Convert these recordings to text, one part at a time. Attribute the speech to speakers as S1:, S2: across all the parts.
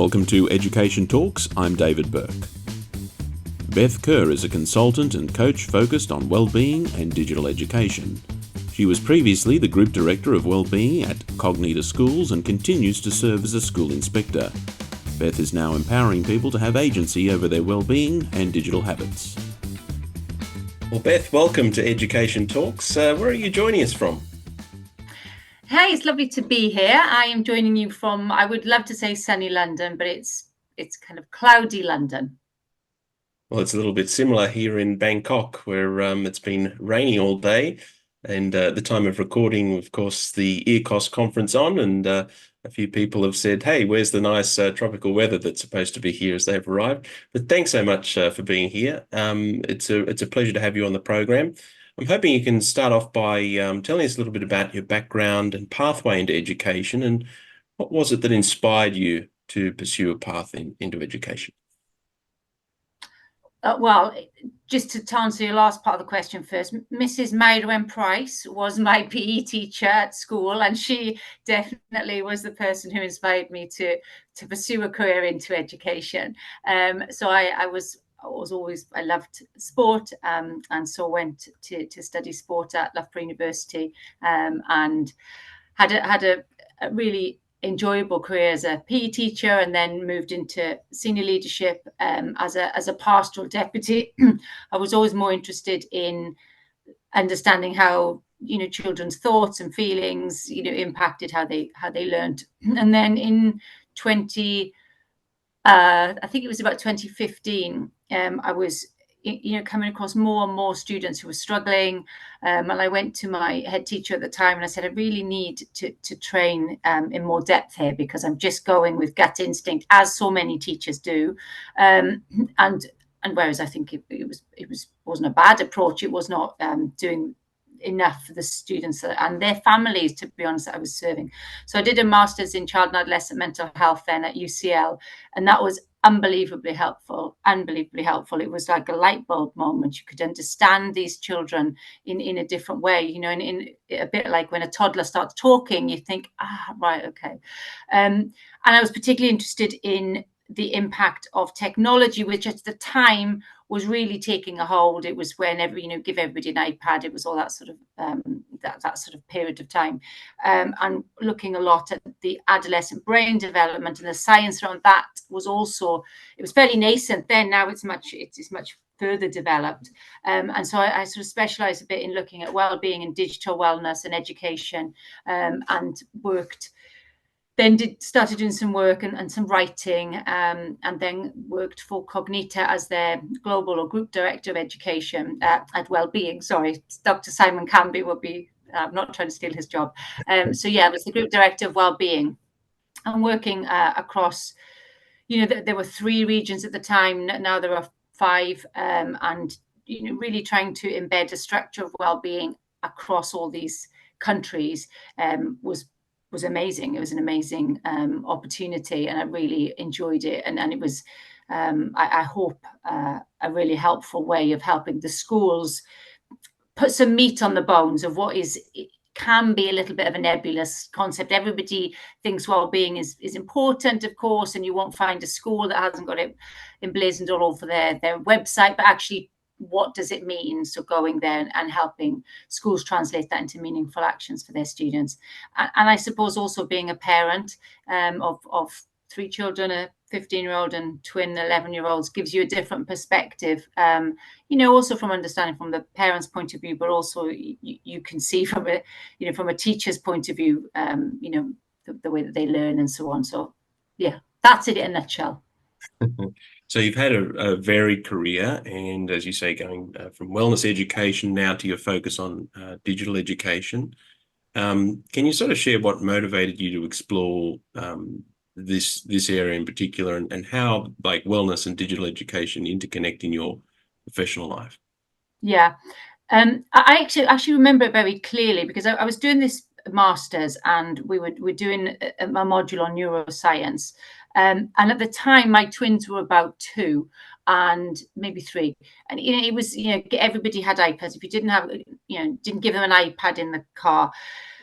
S1: Welcome to Education Talks. I'm David Burke. Beth Kerr is a consultant and coach focused on wellbeing and digital education. She was previously the Group Director of Wellbeing at Cognita Schools and continues to serve as a school inspector. Beth is now empowering people to have agency over their wellbeing and digital habits. Well, Beth, welcome to Education Talks. Where are you joining us from?
S2: Hey, it's lovely to be here. I am joining you from, I would love to say sunny London, but it's kind of cloudy London.
S1: Well, it's a little bit similar here in Bangkok, where it's been raining all day. And at the time of recording, of course, the EACOS conference on, and a few people have said, hey, where's the nice tropical weather that's supposed to be here as they've arrived? But thanks so much for being here. It's a pleasure to have you on the program. I'm hoping you can start off by telling us a little bit about your background and pathway into education, and what was it that inspired you to pursue a path into education?
S2: Well, just to answer your last part of the question first, Mrs. Myron Price was my PE teacher at school, and she definitely was the person who inspired me to pursue a career into education. So I loved sport, and so went to study sport at Loughborough University, and had a really enjoyable career as a PE teacher, and then moved into senior leadership as a pastoral deputy. I was always more interested in understanding how children's thoughts and feelings impacted how they learned. And then in I think it was about 2015, I was coming across more and more students who were struggling, and I went to my head teacher at the time and I said, I really need to train in more depth here, because I'm just going with gut instinct, as so many teachers do, and whereas I think it wasn't a bad approach, it was not doing enough for the students and their families, to be honest, that I was serving. So I did a master's in child and adolescent mental health then at UCL, and that was unbelievably helpful. It was like a light bulb moment. You could understand these children in a different way, and in a bit like when a toddler starts talking, you think, right, okay. And I was particularly interested in the impact of technology, which at the time was really taking a hold. It was whenever, give everybody an iPad. It was all that sort of that sort of period of time, and looking a lot at the adolescent brain development, and the science around that was also, it was fairly nascent then. Now it's much further developed, and so I sort of specialised a bit in looking at well-being and digital wellness and education, and started doing some work and some writing, and then worked for Cognita as their global or group director of education at Wellbeing. Sorry, Dr. Simon Canby will be, I'm not trying to steal his job. So yeah, I was the group director of Wellbeing, and working across, there were 3 regions at the time. Now there are 5, and really trying to embed a structure of wellbeing across all these countries was amazing. It was an amazing opportunity, and I really enjoyed it. And it was, I hope, a really helpful way of helping the schools put some meat on the bones of what can be a little bit of a nebulous concept. Everybody thinks well-being is important, of course, and you won't find a school that hasn't got it emblazoned all over their website, but actually, what does it mean? So going there and helping schools translate that into meaningful actions for their students. And I suppose also being a parent of 3 children, a 15-year-old and twin 11-year-olds, gives you a different perspective, also from understanding from the parents' point of view, but also you can see from a teacher's point of view, the way that they learn and so on. So yeah, that's it in a nutshell.
S1: So you've had a varied career, and as you say, going from wellness education now to your focus on digital education. Can you sort of share what motivated you to explore this area in particular, and how like wellness and digital education interconnect in your professional life?
S2: Yeah, I actually remember it very clearly, because I was doing this master's, and we're doing a module on neuroscience. And at the time, my twins were about 2 and maybe 3. And, it was, everybody had iPads. If you didn't have, didn't give them an iPad in the car.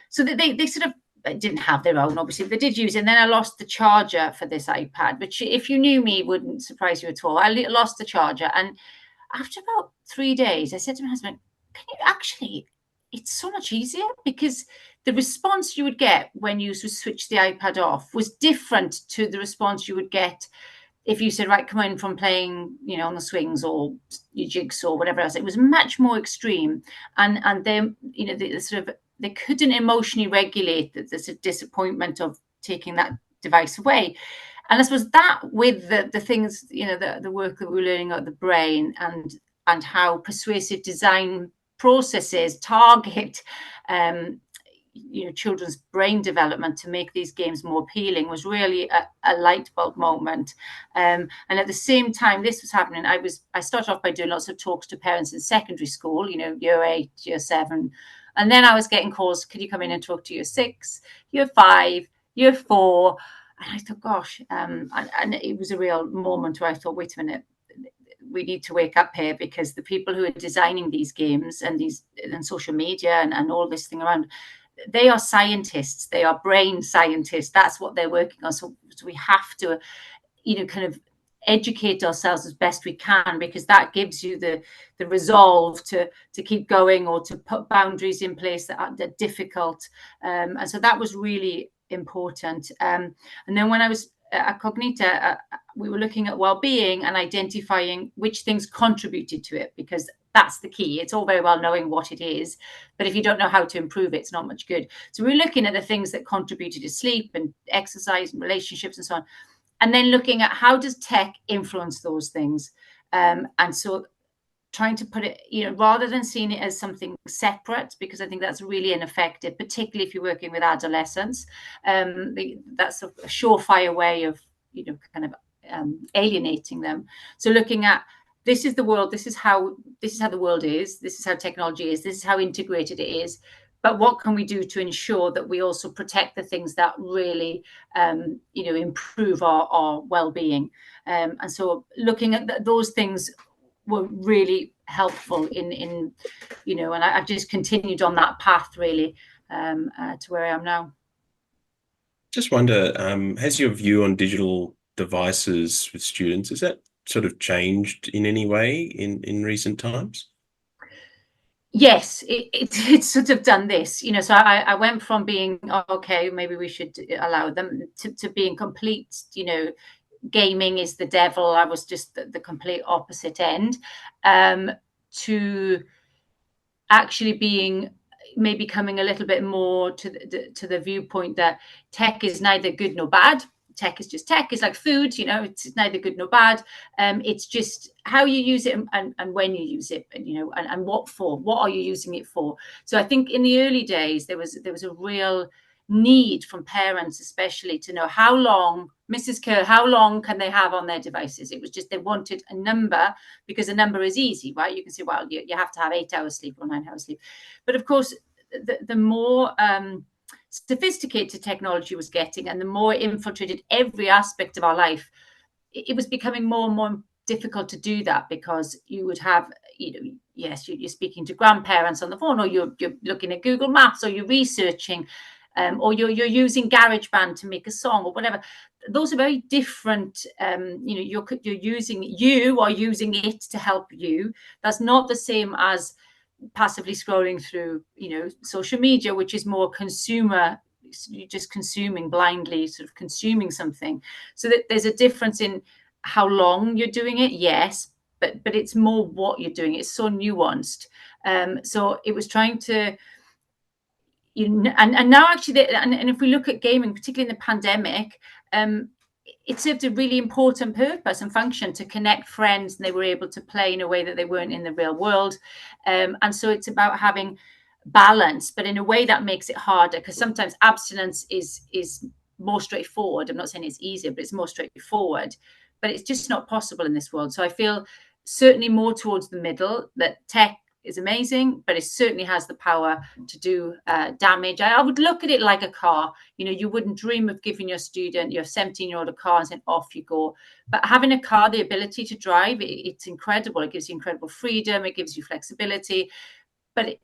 S2: So they sort of didn't have their own, obviously. They did use it. And then I lost the charger for this iPad, which if you knew me, wouldn't surprise you at all. I lost the charger. And after about 3 days, I said to my husband, can you actually, it's so much easier, because the response you would get when you switch the iPad off was different to the response you would get if you said, right, come in from playing, on the swings or your jigsaw or whatever else. It was much more extreme. And then, they couldn't emotionally regulate the sort of disappointment of taking that device away. And I suppose that with the things, the work that we're learning about the brain and how persuasive design processes target children's brain development to make these games more appealing was really a light bulb moment. And at the same time this was happening, I started off by doing lots of talks to parents in secondary school, year 8, year 7. And then I was getting calls, could you come in and talk to year 6, year 5, year 4? And I thought, gosh, and it was a real moment where I thought, wait a minute, we need to wake up here, because the people who are designing these games and social media and all this thing around, they are scientists, they are brain scientists. That's what they're working on. So we have to, kind of educate ourselves as best we can, because that gives you the resolve to keep going or to put boundaries in place that are difficult. And so that was really important. And then when I was at Cognita, we were looking at well-being and identifying which things contributed to it, because that's the key. It's all very well knowing what it is, but if you don't know how to improve it, it's not much good. So we're looking at the things that contributed to sleep and exercise and relationships and so on, and then looking at how does tech influence those things. And so trying to put it, rather than seeing it as something separate, because I think that's really ineffective, particularly if you're working with adolescents. That's a surefire way of, kind of alienating them. So looking at, this is the world, this is how the world is, this is how technology is, this is how integrated it is. But what can we do to ensure that we also protect the things that really, improve our well-being? And so looking at those things were really helpful in and I've just continued on that path really to where I am now.
S1: Just wonder, has your view on digital devices with students, has that sort of changed in any way in recent times?
S2: Yes, it's sort of done this, so I went from being, okay, maybe we should allow them, to being complete, gaming is the devil. I was just the complete opposite end, to actually being, maybe coming a little bit more to the viewpoint that tech is neither good nor bad. Tech is just tech. It's like food, it's neither good nor bad. It's just how you use it and when you use it, and what for. What are you using it for? So I think in the early days there was a real need from parents, especially, to know how long, Mrs. Kerr, how long can they have on their devices? It was just, they wanted a number, because a number is easy, right? You can say, well, you have to have 8 hours sleep or 9 hours sleep. But of course, the more sophisticated technology was getting, and the more it infiltrated every aspect of our life, it was becoming more and more difficult to do that, because you would have, yes, you're speaking to grandparents on the phone, or you're looking at Google Maps, or you're researching, or you're using GarageBand to make a song or whatever. Those are very different. You are using it to help you. That's not the same as passively scrolling through, social media, which is more consumer. You're just consuming blindly, sort of consuming something. So that there's a difference in how long you're doing it, yes, but it's more what you're doing. It's so nuanced. So it was trying to, and now actually, and if we look at gaming, particularly in the pandemic, it served a really important purpose and function to connect friends, and they were able to play in a way that they weren't in the real world. And so it's about having balance, but in a way that makes it harder, because sometimes abstinence is more straightforward. I'm not saying it's easier, but it's more straightforward. But it's just not possible in this world. So I feel certainly more towards the middle, that tech is amazing, but it certainly has the power to do damage. I would look at it like a car. You wouldn't dream of giving your 17-year-old a car and saying, off you go. But having a car, the ability to drive, it's incredible. It gives you incredible freedom. It gives you flexibility, but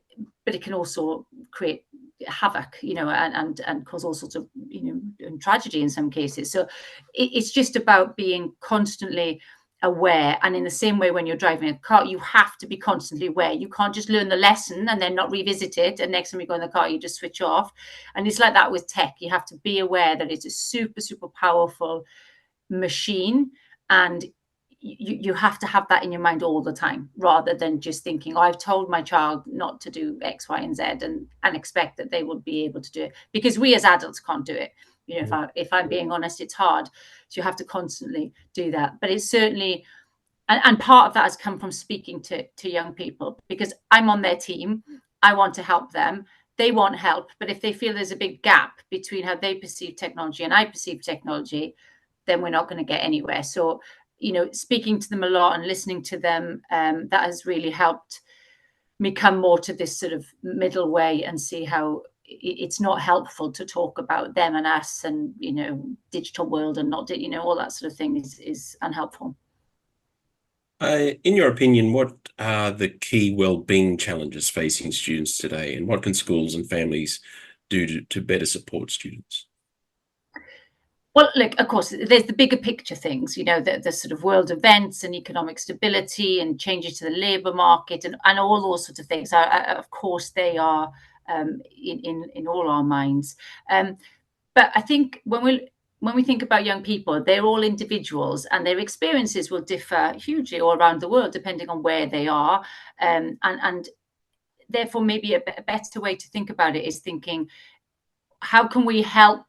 S2: it can also create havoc, and cause all sorts of, and tragedy in some cases. So it's just about being constantly aware. And in the same way, when you're driving a car, you have to be constantly aware. You can't just learn the lesson and then not revisit it, and next time you go in the car you just switch off. And it's like that with tech. You have to be aware that it's a super, super powerful machine, and you have to have that in your mind all the time, rather than just thinking, oh, I've told my child not to do X, Y, and Z, and expect that they will be able to do it, because we as adults can't do it. If I'm being honest, it's hard. So you have to constantly do that. But it's certainly, and part of that has come from speaking to young people, because I'm on their team. I want to help them. They want help. But if they feel there's a big gap between how they perceive technology and I perceive technology, then we're not going to get anywhere. So, speaking to them a lot and listening to them, that has really helped me come more to this sort of middle way and see how it's not helpful to talk about them and us and, digital world and not, all that sort of thing is unhelpful.
S1: In your opinion, what are the key well-being challenges facing students today, and what can schools and families do to better support students?
S2: Well, look, of course, there's the bigger picture things, the sort of world events and economic stability and changes to the labour market and all those sorts of things. Of course, they are in all our minds. But I think when we think about young people, they're all individuals, and their experiences will differ hugely all around the world, depending on where they are. And therefore, maybe a better way to think about it is thinking, how can we help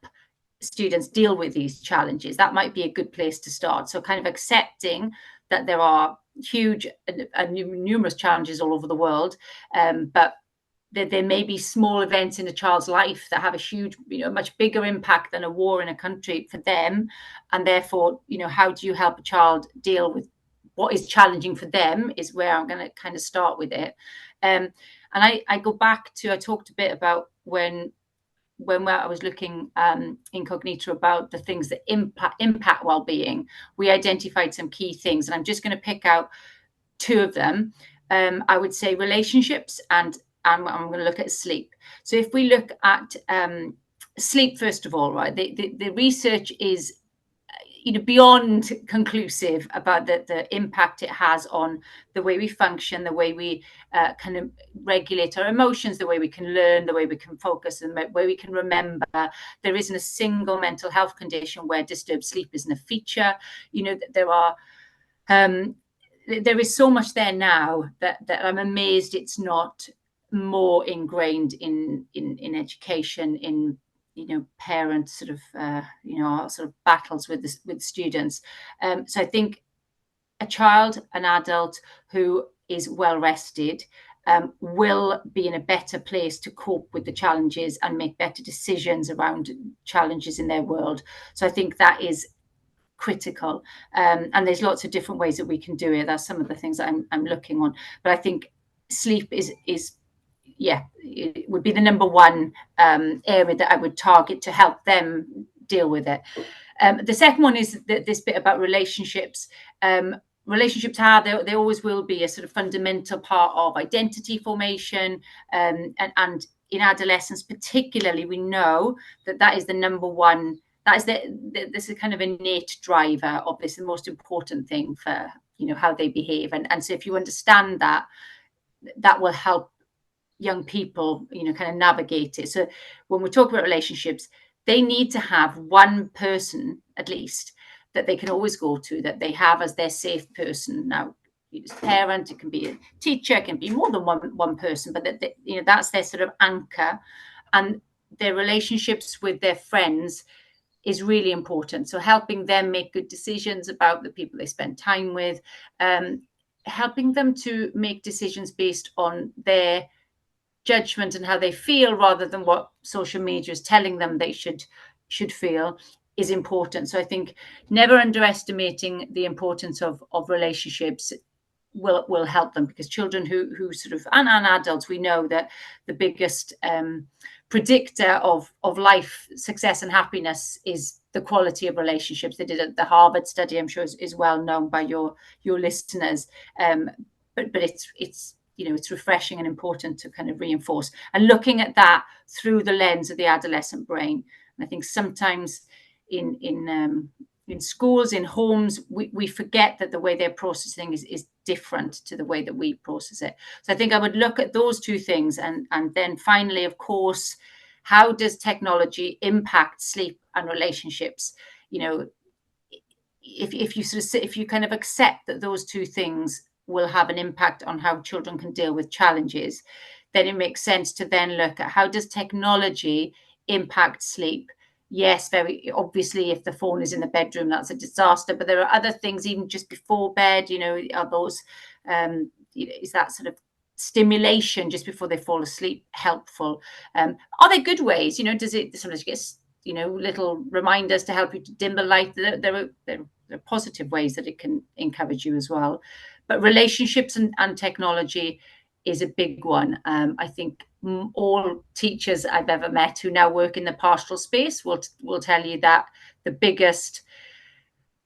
S2: students deal with these challenges? That might be a good place to start. So kind of accepting that there are huge and numerous challenges all over the world, but there may be small events in a child's life that have a huge, much bigger impact than a war in a country for them. And therefore, how do you help a child deal with what is challenging for them is where I'm going to kind of start with it. And I go back to, I talked a bit about when I was looking in Cognita about the things that impact well-being, we identified some key things, and I'm just going to pick out two of them. I would say relationships, and I'm going to look at sleep. So if we look at sleep, first of all, right, the research is beyond conclusive about the impact it has on the way we function, the way we kind of regulate our emotions, the way we can learn, the way we can focus, and the way we can remember. There isn't a single mental health condition where disturbed sleep isn't a feature. There is so much there now that I'm amazed it's not more ingrained in education, in parent sort of sort of battles with students. So I think a child, an adult who is well rested will be in a better place to cope with the challenges and make better decisions around challenges in their world. So I think that is critical, and there's lots of different ways that we can do it. That's some of the things that I'm looking on, but I think sleep is it would be the number one area that I would target to help them deal with it. The second one is this bit about relationships. Relationships they always will be a sort of fundamental part of identity formation, and in adolescence particularly, we know that is the number one. That is this is kind of innate driver of this, the most important thing for how they behave, and so if you understand that will help young people kind of navigate it. So when we talk about relationships, they need to have one person at least that they can always go to, that they have as their safe person. Now, it's a parent, it can be a teacher, it can be more than one person, but that's their sort of anchor, and their relationships with their friends is really important. So helping them make good decisions about the people they spend time with, helping them to make decisions based on their judgment and how they feel rather than what social media is telling them they should feel is important. So I think never underestimating the importance of relationships will help them, because children who sort of and adults, we know that the biggest predictor of life success and happiness is the quality of relationships. They did the Harvard study, I'm sure is well known by your listeners, but it's it's refreshing and important to kind of reinforce, and looking at that through the lens of the adolescent brain. And I think sometimes in schools, in homes, we forget that the way they're processing is different to the way that we process it. So I think I would look at those two things, and then finally, of course, how does technology impact sleep and relationships? If you kind of accept that those two things will have an impact on how children can deal with challenges, then it makes sense to then look at how does technology impact sleep. Yes, very obviously, if the phone is in the bedroom, that's a disaster. But there are other things, even just before bed. Are those is that sort of stimulation just before they fall asleep helpful? Are there good ways? Does it sometimes get little reminders to help you to dim the light? There are positive ways that it can encourage you as well. But relationships and technology is a big one. I think all teachers I've ever met who now work in the pastoral space will tell you that the biggest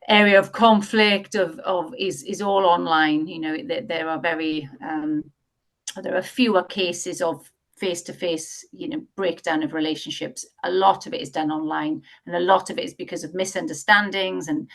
S2: area of conflict is all online. There are fewer cases of face-to-face breakdown of relationships. A lot of it is done online, and a lot of it is because of misunderstandings and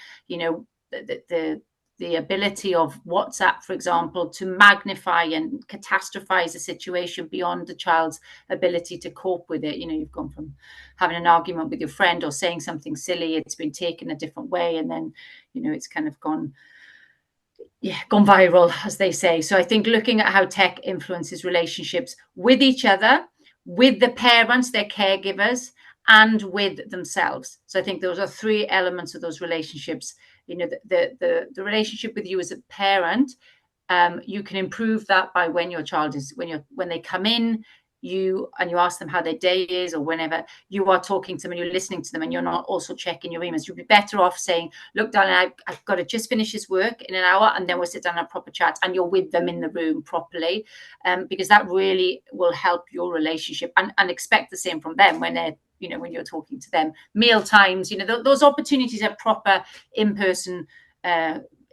S2: the ability of WhatsApp, for example, to magnify and catastrophize a situation beyond the child's ability to cope with it. You've gone from having an argument with your friend or saying something silly, it's been taken a different way, and then it's kind of gone viral, as they say. So I think looking at how tech influences relationships with each other, with the parents, their caregivers, and with themselves. So I think those are three elements of those relationships. The relationship with you as a parent, you can improve that by when they come in, you ask them how their day is, or whenever you are talking to them and you're listening to them and you're not also checking your emails. You'll be better off saying, look, darling, I've got to just finish this work in an hour, and then we'll sit down and have a proper chat, and you're with them in the room properly, because that really will help your relationship, and expect the same from them when they're when you're talking to them. Meal times, those opportunities of proper in-person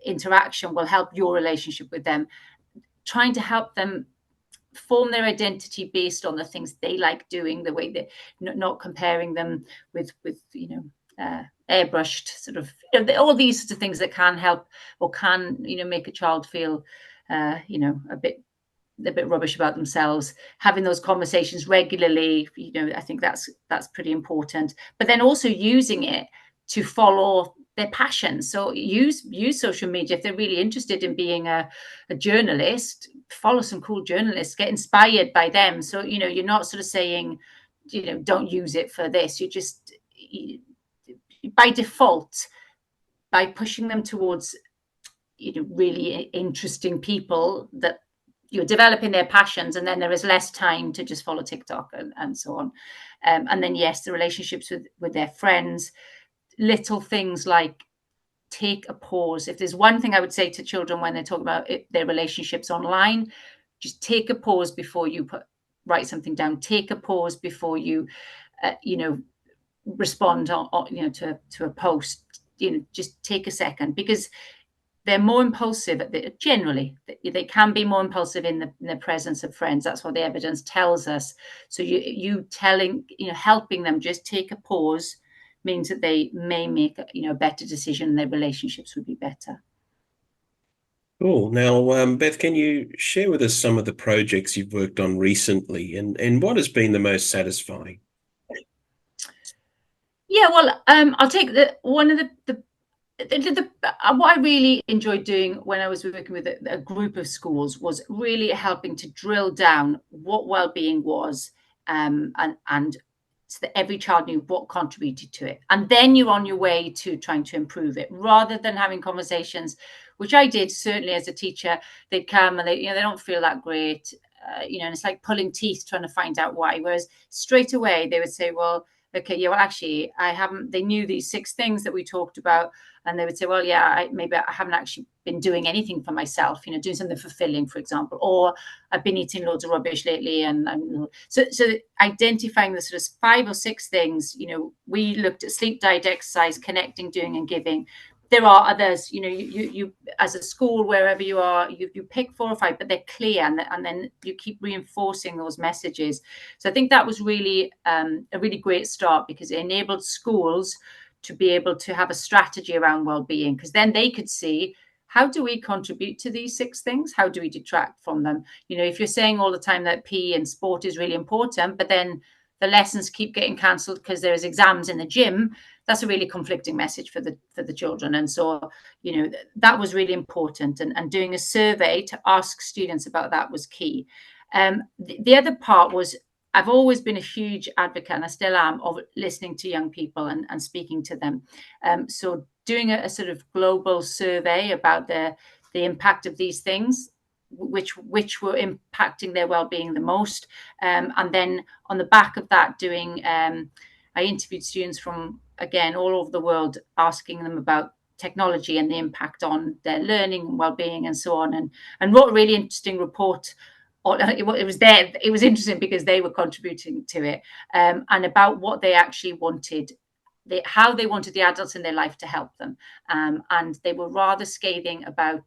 S2: interaction will help your relationship with them. Trying to help them form their identity based on the things they like doing, the way that not comparing them with airbrushed sort of all these sorts of things that can help or can make a child feel a bit rubbish about themselves. Having those conversations regularly, I think that's pretty important. But then also using it to follow their passions. So use social media if they're really interested in being a journalist. Follow some cool journalists, get inspired by them. So you're not sort of saying don't use it for this. You just by default, by pushing them towards really interesting people, that you're developing their passions, and then there is less time to just follow TikTok and so on. And then yes, the relationships with their friends, little things like take a pause. If there's one thing I would say to children when they talk about their relationships online, just take a pause before you write something down. Take a pause before you respond to a post. Just take a second, because they're more impulsive generally. They can be more impulsive in the presence of friends. That's what the evidence tells us. So helping them just take a pause means that they may make a better decision, and their relationships would be better.
S1: Cool. Now, Beth, can you share with us some of the projects you've worked on recently, and what has been the most satisfying?
S2: Yeah, well, I'll take one of the what I really enjoyed doing when I was working with a group of schools was really helping to drill down what well-being was, and so that every child knew what contributed to it. And then you're on your way to trying to improve it, rather than having conversations, which I did certainly as a teacher. They'd come and they don't feel that great, and it's like pulling teeth trying to find out why. Whereas straight away they would say, well, okay, yeah, well, actually, they knew these 6 things that we talked about. And they would say, well, yeah, maybe I haven't actually been doing anything for myself, doing something fulfilling, for example, or I've been eating loads of rubbish lately. And so identifying the sort of 5 or 6 things, we looked at sleep, diet, exercise, connecting, doing, and giving. there are others, you as a school, wherever you are, you pick 4 or 5, but they're clear, and then you keep reinforcing those messages. So I think that was really a really great start, because it enabled schools to be able to have a strategy around well-being, because then they could see, how do we contribute to these 6 things? How do we detract from them? If you're saying all the time that PE and sport is really important, but then the lessons keep getting cancelled because there's exams in the gym, that's a really conflicting message for the children. And so, that was really important. And doing a survey to ask students about that was key. The other part was, I've always been a huge advocate, and I still am, of listening to young people and speaking to them. So doing a sort of global survey about the impact of these things, which were impacting their well-being the most, and then on the back of that, I interviewed students from, again, all over the world, asking them about technology and the impact on their learning and well-being and so on, and wrote a really interesting report. It was interesting because they were contributing to it, and about what they actually wanted, how they wanted the adults in their life to help them, and they were rather scathing about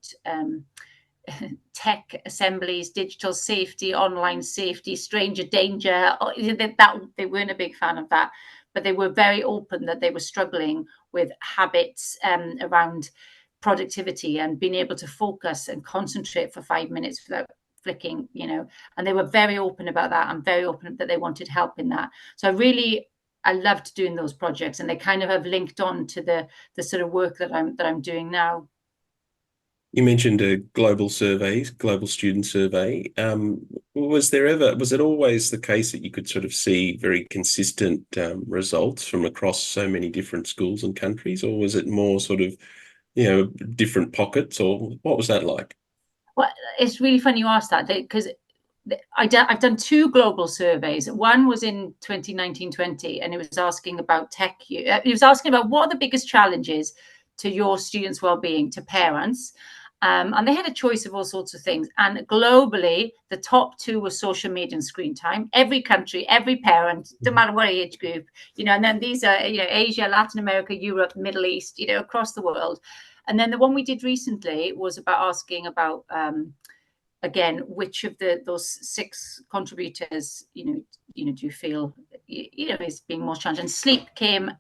S2: tech assemblies, digital safety, online safety, stranger danger. That they weren't a big fan of that, but they were very open that they were struggling with habits around productivity and being able to focus and concentrate for 5 minutes without flicking, and they were very open about that, and very open that they wanted help in that. So I loved doing those projects, and they kind of have linked on to the sort of work that I'm doing now.
S1: You mentioned a global student survey. Was it always the case that you could sort of see very consistent results from across so many different schools and countries, or was it more sort of, different pockets, or what was that like?
S2: Well, it's really funny you asked that, because I've done 2 global surveys. One was in 2019-20, and it was asking about tech. It was asking about, what are the biggest challenges to your students' well-being, to parents. And they had a choice of all sorts of things. And globally, the top 2 were social media and screen time. Every country, every parent, no matter what age group, and then these are, Asia, Latin America, Europe, Middle East, across the world. And then the one we did recently was about asking about, again, which of those 6 contributors, do you feel, is being most challenging? And sleep came,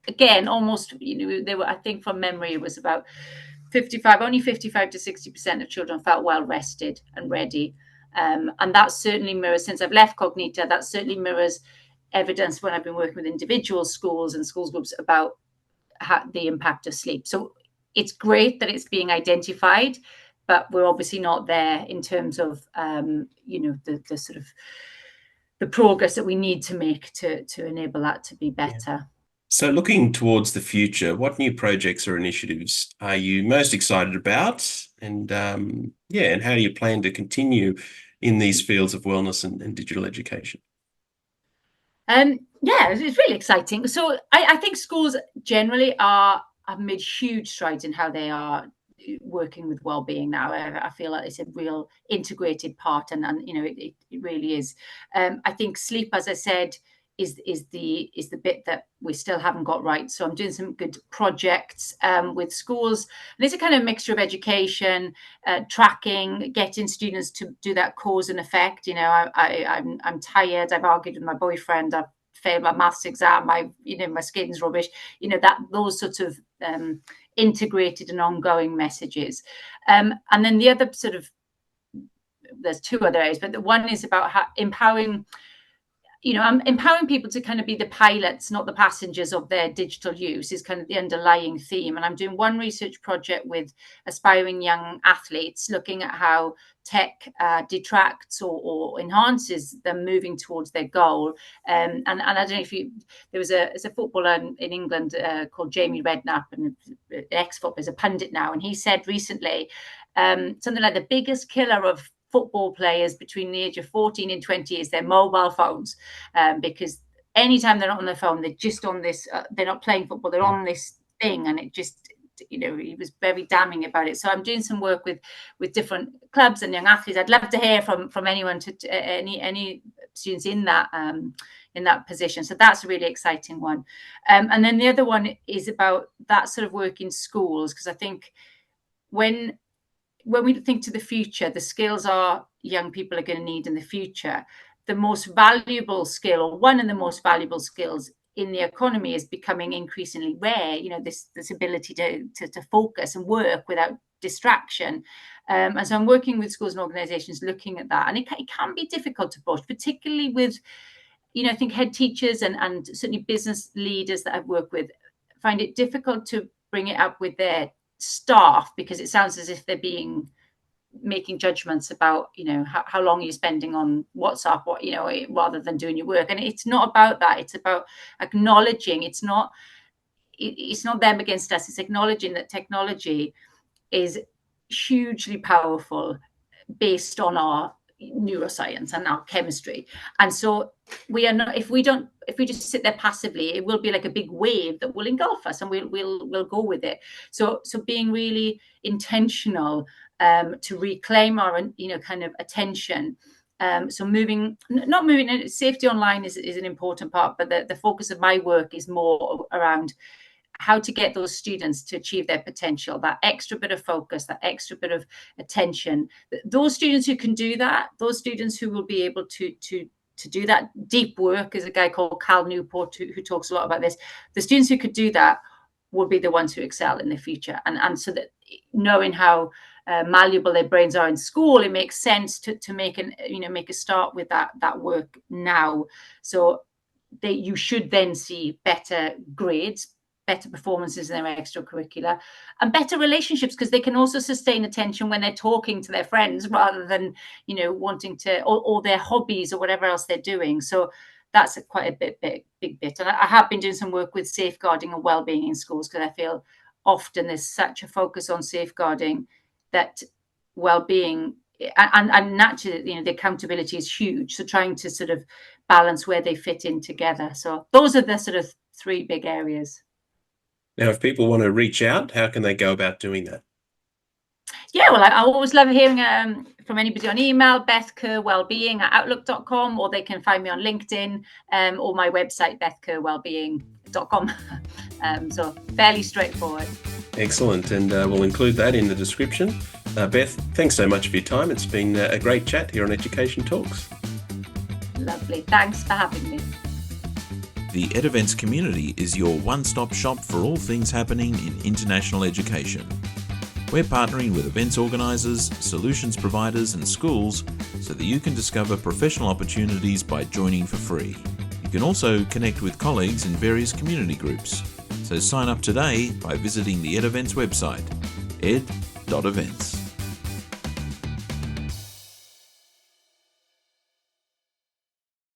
S2: again, almost, they were, I think from memory, it was about only 55 to 60% of children felt well rested and ready. And that certainly mirrors, since I've left Cognita, that certainly mirrors evidence when I've been working with individual schools and schools groups about the impact of sleep. So it's great that it's being identified, but we're obviously not there in terms of, the sort of the progress that we need to make to enable that to be better.
S1: Yeah. So looking towards the future, what new projects or initiatives are you most excited about? And and how do you plan to continue in these fields of wellness and digital education?
S2: It's really exciting. So I think schools generally have made huge strides in how they are working with well-being now. I feel like it's a real integrated part, and it really is. I think sleep, as I said, is the bit that we still haven't got right. So I'm doing some good projects with schools, and it's a kind of mixture of education, tracking, getting students to do that cause and effect. I'm tired. I've argued with my boyfriend. I've failed my maths exam. My skin's rubbish. Those sorts of integrated and ongoing messages. And then the other sort of, there's 2 other areas, but the one is about empowering people to kind of be the pilots, not the passengers of their digital use, is kind of the underlying theme. And I'm doing one research project with aspiring young athletes, looking at how tech detracts or enhances them moving towards their goal. And I don't know if there's a footballer in England called Jamie Redknapp, and ex-footballer, is a pundit now, and he said recently something like the biggest killer of football players between the age of 14 and 20 is their mobile phones, because anytime they're not on their phone, they're just on this, they're not playing football, they're on this thing, and it just he was very damning about it. So I'm doing some work with different clubs and young athletes. I'd love to hear from anyone, any students in that position. So that's a really exciting one. And then the other one is about that sort of work in schools, because I think when we think to the future, the skills our young people are going to need in the future, the most valuable skill, or one of the most valuable skills in the economy, is becoming increasingly rare. This ability to focus and work without distraction. And so I'm working with schools and organizations looking at that. And it can be difficult to push, particularly with, I think head teachers and certainly business leaders that I've worked with find it difficult to bring it up with their staff, because it sounds as if they're making judgments about how long you're spending on WhatsApp, rather than doing your work. And it's not about that. It's about acknowledging it's not them against us. It's acknowledging that technology is hugely powerful based on our neuroscience and our chemistry. And so we are not, if we just sit there passively, it will be like a big wave that will engulf us, and we'll go with it. So being really intentional to reclaim our kind of attention. So not moving, safety online is an important part, but the focus of my work is more around how to get those students to achieve their potential, that extra bit of focus, that extra bit of attention. Those students who can do that, those students who will be able to do that deep work, is a guy called Cal Newport who talks a lot about this. The students who could do that will be the ones who excel in the future. And so that, knowing how malleable their brains are in school, it makes sense to make a start with that work now. So you should then see better grades, better performances in their extracurricular, and better relationships, because they can also sustain attention when they're talking to their friends rather than wanting to, or their hobbies or whatever else they're doing. So that's quite a big bit. And I have been doing some work with safeguarding and wellbeing in schools, because I feel often there's such a focus on safeguarding that wellbeing and naturally, the accountability is huge. So trying to sort of balance where they fit in together. So those are the sort of three big areas.
S1: Now, if people want to reach out, how can they go about doing that?
S2: Yeah, well, I always love hearing from anybody on email, Beth Kerr Wellbeing at outlook.com, or they can find me on LinkedIn, or my website, bethkerrwellbeing.com. So fairly straightforward.
S1: Excellent. And we'll include that in the description. Beth, thanks so much for your time. It's been a great chat here on Education Talks.
S2: Lovely. Thanks for having me.
S3: The EdEvents community is your one-stop shop for all things happening in international education. We're partnering with events organisers, solutions providers and schools so that you can discover professional opportunities by joining for free. You can also connect with colleagues in various community groups. So sign up today by visiting the EdEvents website, ed.events.